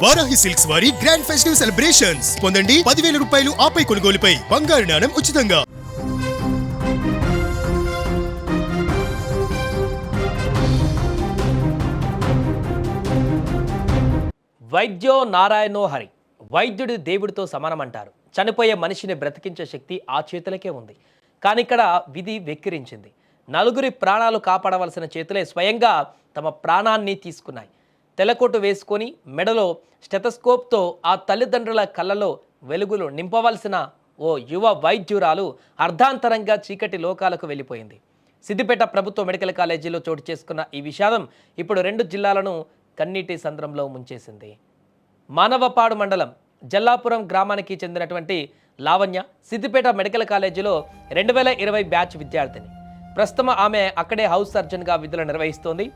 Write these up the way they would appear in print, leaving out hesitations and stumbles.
Varahi silks వారి grand festive celebrations పొందండి 10,000 రూపాయలు ఆపై కొనుగోలుపై బంగారు నాణెం ఉచితంగా. వైద్యో నారాయణో హరి. వైద్యుడి దేవుడితో సమానమంటారు. చనిపోయే మనిషిని బ్రతికించే శక్తి ఆ చేతులకే ఉంది. కానీ ఇక్కడ విధి వెక్కిరించింది. నలుగురి ప్రాణాలు కాపాడవలసిన చేతులే స్వయంగా తమ ప్రాణాన్ని తీసుకున్నాయి. తెల్లకోటు వేసుకొని మెడలో స్టెథోస్కోప్తో ఆ తల్లిదండ్రుల కళ్ళలో వెలుగులు నింపవలసిన ఓ యువ వైద్యురాలు అర్ధాంతరంగా చీకటి లోకాలకు వెళ్ళిపోయింది. సిద్దిపేట ప్రభుత్వ మెడికల్ కాలేజీలో చోటు చేసుకున్న ఈ విషాదం ఇప్పుడు 2 జిల్లాలను కన్నీటి సంద్రంలో ముంచేసింది. మానవపాడు మండలం జల్లాపురం గ్రామానికి చెందినటువంటి లావణ్య సిద్దిపేట మెడికల్ కాలేజీలో 2020 బ్యాచ్ విద్యార్థిని. ప్రస్తుతం ఆమె అక్కడే హౌస్ సర్జన్గా విధులు నిర్వహిస్తోంది.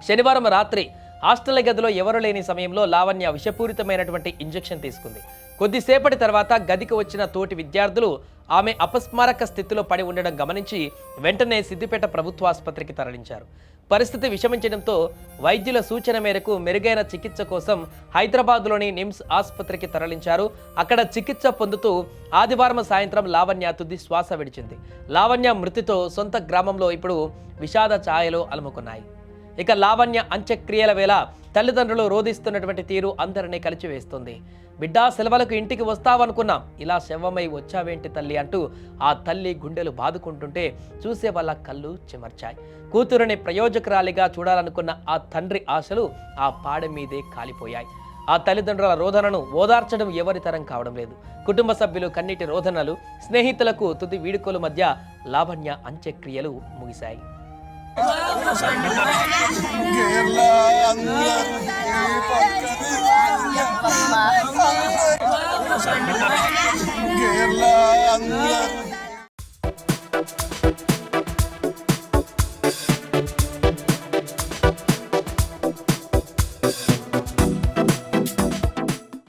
శనివారం రాత్రి హాస్టల్ గదిలో ఎవరు లేని సమయంలో లావణ్య విషపూరితమైనటువంటి ఇంజెక్షన్ తీసుకుంది. కొద్దిసేపటి తర్వాత గదికి వచ్చిన తోటి విద్యార్థులు ఆమె అపస్మారక స్థితిలో పడి ఉండడం గమనించి వెంటనే సిద్దిపేట ప్రభుత్వ ఆసుపత్రికి తరలించారు. పరిస్థితి విషమించడంతో వైద్యుల సూచన మేరకు మెరుగైన చికిత్స కోసం హైదరాబాద్లోని నిమ్స్ ఆసుపత్రికి తరలించారు. అక్కడ చికిత్స పొందుతూ ఆదివారం సాయంత్రం లావణ్య తుది శ్వాస విడిచింది. లావణ్య మృతితో సొంత గ్రామంలో ఇప్పుడు విషాద ఛాయలు అలుముకున్నాయి. ఇక లావణ్య అంత్యక్రియల వేళ తల్లిదండ్రులు రోధిస్తున్నటువంటి తీరు అందరినీ కలిచివేస్తుంది. బిడ్డా సెలవులకు ఇంటికి వస్తావనుకున్నాం, ఇలా శవమై వచ్చావేంటి తల్లి అంటూ ఆ తల్లి గుండెలు బాదుకుంటుంటే చూసే వాళ్ళ కళ్ళు చెమర్చాయి. కూతురుని ప్రయోజకురాలిగా చూడాలనుకున్న ఆ తండ్రి ఆశలు ఆ పాడ మీదే కాలిపోయాయి. ఆ తల్లిదండ్రుల రోదనను ఓదార్చడం ఎవరి తరం కావడం లేదు. కుటుంబ సభ్యులు కన్నీటి రోదనలు, స్నేహితులకు తుది వీడుకోలు మధ్య లావణ్య అంత్యక్రియలు ముగిశాయి. Kerala